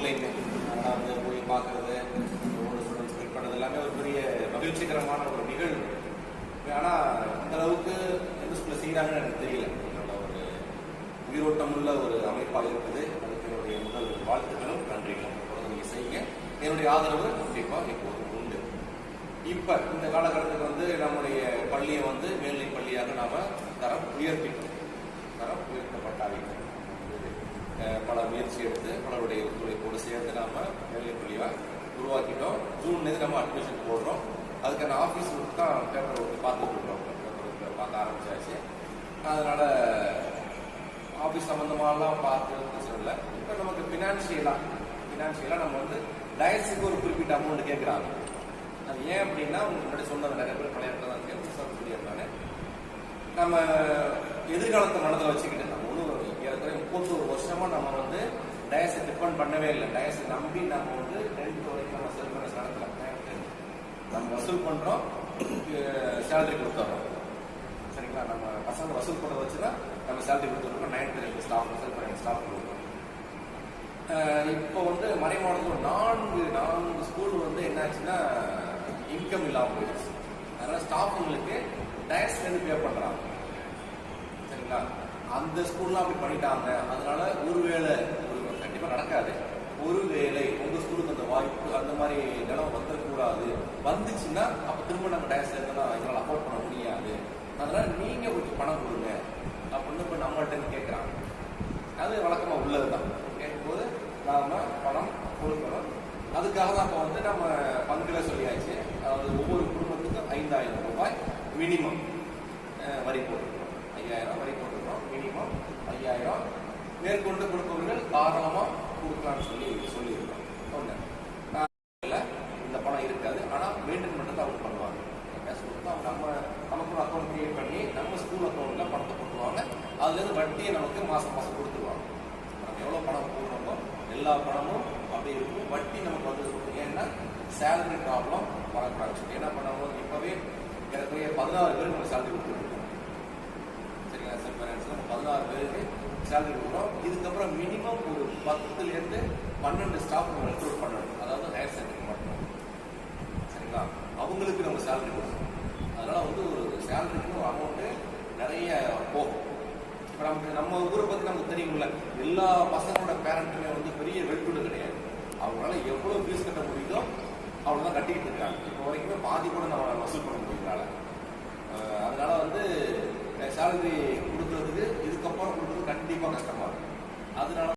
ஊர்லேயுமே அதெல்லாம் வந்து போய் பார்க்கறது, ஒவ்வொரு ஸ்டூடெண்ட்ஸ் மீட் பண்ணுறது எல்லாமே ஒரு பெரிய மகிழ்ச்சிகரமான ஒரு நிகழ்வு. ஆனால் அந்த அளவுக்கு எந்த ஸ்கூலில் செய்கிறாங்கன்னு எனக்கு தெரியல. என்னோட ஒரு உயிரோட்டம் உள்ள ஒரு அமைப்பாக இருக்குது. அதுக்கு என்னுடைய முதல் வாழ்த்துக்களும் நன்றிகளும். தொடர்ந்து நீங்கள் செய்யுங்க. என்னுடைய ஆதரவு கண்டிப்பாக எப்போதும் உண்டு. இப்போ இந்த காலகட்டத்துக்கு வந்து நம்முடைய பள்ளியை வந்து மேல்நிலை பள்ளியாக நாம் தரம் உயர்த்தப்பட்டாங்க. பல முயற்சி எடுத்து பலருடைய ஒத்துழைப்போடு சேர்ந்து நாம் மேல்நிலை பள்ளியை உருவாக்கிட்டோம். ஜூன்லேருந்து நம்ம அட்மிஷன் போடுறோம். அதுக்கான ஆஃபீஸ் ஒர்க் தான் பேப்பர் ஒர்க் பார்த்துட்டு இருக்கோம். பேப்பர் ஒர்க்கில் பார்க்க ஆரம்பிச்சாச்சு. அதனால் ஆஃபீஸ் சம்மந்தமாகலாம் பார்த்து பிரச்சனை இல்லை. இப்போ நமக்கு ஃபினான்ஷியலாக நம்ம வந்து டயஸுக்கு ஒரு குறிப்பிட்ட அமௌண்ட் கேட்குறாங்க. அது ஏன் அப்படின்னா முன்னாடி சொன்னது நிறைய பேர் விளையாட்டு தான் சொல்லியிருந்தாங்க. நம்ம எதிர்காலத்தை மனதில் வச்சுக்கிட்டு நம்ம ஒன்றும் 31 வருஷமா நம்ம வந்து டயஸை டிபெண்ட் பண்ணவே இல்லை. டயஸை நம்பி நம்ம வந்து 10th வரைக்கும் நம்ம செல்ஃப் ஃபைனான்ஸ் நடத்தலாம். நம்ம வசூல் பண்ணுறோம், சேலரி கொடுத்துட்றோம். சரிங்களா? நம்ம பசங்க வசூல் பண்ண வச்சுதான் நம்ம சேலரி கொடுத்துருக்கோம். 9th staff self finance staff கொடுக்குறோம். இப்போ வந்து மறைமாவட்டத்தில் 4 ஸ்கூல் வந்து என்னாச்சுன்னா இன்கம் இல்லாமல் போயிடுச்சு. அதனால ஸ்டாஃபுங்களுக்கு டயஸ்லேருந்து பே பண்ணுறாங்க. சரிங்களா? அந்த ஸ்கூல்லாம் அப்படி பண்ணிட்டாங்க. அதனால ஒருவேளை கண்டிப்பாக நடக்காது. ஒருவேளை உங்கள் ஸ்கூலுக்கு அந்த வாய்ப்பு அந்த மாதிரி நிலம் வந்துடக்கூடாது. வந்துச்சுன்னா அப்போ திரும்ப நாங்கள் டயஸ்ல இருந்தால் எங்களால் அஃபோர்ட் பண்ண முடியாது. அதனால நீங்கள் கொஞ்சம் பணம் கொடுங்க அப்படின்னு இப்போ நம்மள்கிட்ட கேட்குறாங்க. அது வழக்கமாக உள்ளது தான். கேட்கும்போது நாம் பணம் கொடுக்கணும். அதுக்காக தான் இப்போ வந்து நம்ம பங்குல சொல்லியாச்சு. அதாவது ஒவ்வொரு குடும்பத்துக்கும் 5000 ரூபாய் மினிமம் வரி போட்டுருக்கோம். 5000 வரி போட்டுருக்கோம். மினிமம் 5000. மேற்கொண்டு கொடுப்பவர்கள் தாராளமாக கொடுக்கலாம்னு சொல்லியிருக்கோம். ஒன்று இந்த பணம் இருக்காது. ஆனால் மெயின்டைன் பண்ணுறது அவங்க பண்ணுவாங்க. கேஷ் கொடுத்தா நமக்கு ஒரு அக்கௌண்ட் கிரியேட் பண்ணி நம்ம ஸ்கூல் அக்கௌண்ட்டில் பணத்தை போட்டுருவாங்க. அதுலேருந்து வட்டியை நமக்கு மாதம் கொடுத்துருவாங்க. நம்ம எவ்வளோ பணம் போடுறோமோ எல்லா பணமும் அப்படி இருக்கும். வட்டி நமக்கு வந்து இருக்கும். ஏன்னா சேலரி ப்ராப்ளம் வரக்கூடாது சொல்லி என்ன பண்ணுவோம். இப்போவே ஏறக்குறைய 16 பேருக்கு நம்ம சேலரி கொடுத்துருக்கோம். சரிங்களா? செல்ஃப் ஃபைனான்ஸில் நம்ம 16 பேருக்கு சேலரி கொடுக்குறோம். இதுக்கப்புறம் மினிமம் ஒரு 10லேருந்து 12 ஸ்டாஃப் நம்ம ரெக்ரூட் பண்ணணும். அதாவது ஹையர் செகண்டரி மட்டும். சரிங்களா? அவங்களுக்கு நம்ம சேலரி கொடுக்கணும். அதனால் வந்து ஒரு சேலரிக்கு ஒரு அமௌண்ட்டு நிறைய போகும். இப்போ நம்ம ஊரை பற்றி நமக்கு தெரியுங்கள, எல்லா பசங்களோட பேரண்ட்டுமே வந்து பெரிய வெல்டுடு கிடையாது. அவங்களால எவ்வளோ ஃபீஸ் கட்ட முடியுதோ அவ்வளோதான் கட்டிக்கிட்டு இருக்காங்க. இப்போ வரைக்குமே பாதி கூட நம்ம வசூல் பண்ண முடியுதுனால. அதனால வந்து சேலரி கொடுக்குறதுக்கு இதுக்கப்புறம் கொடுக்குறது கண்டிப்பாக கஷ்டமாக இருக்கும். அதனால